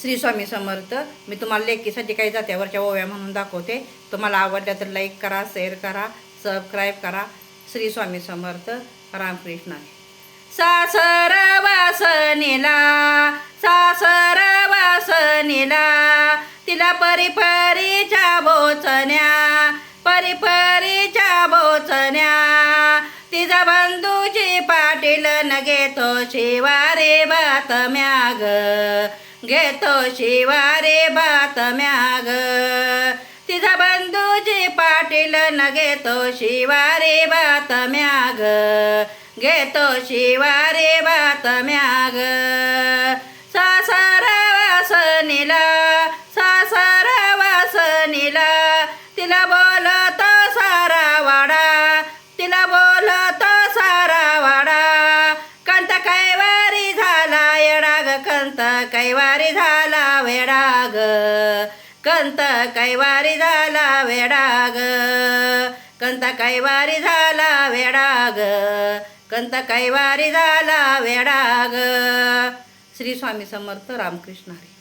श्री स्वामी समर्थ. मी तुम्हाला लेकीसाठी काही जात्यावरच्या ओव्या म्हणून दाखवते. तुम्हाला आवडल्या तर लाईक करा, शेअर करा, सबस्क्राईब करा. श्री स्वामी समर्थ. रामकृष्ण. सासर वासनीला, सासर वासनीला, तिला परिपरीच्या बोचण्या, परिपरीच्या बोचण्या, तिचा बंधूची पाटील न घेतो शिवारे बातम्या ग, घेतो शिवारे बातम्या ग, तिचा बंधूची पाटील न घेतो शिवारे बातम्या ग, घेतो शिवारे बातम्या ग. सासर वासनीला, सासर वासनीला, तिला बोलतो सारा वाडा, तिला बोलतो सारा वाडा, कंत कैवारी झाला येडा ग, कंत कैवारी झाला वेडा ग, कंत कैवारी झाला वेडा ग, कंत कैवारी झाला वेडा ग, कंत कैवारी झाला वेडा ग. श्री स्वामी समर्थ. रामकृष्ण हरी.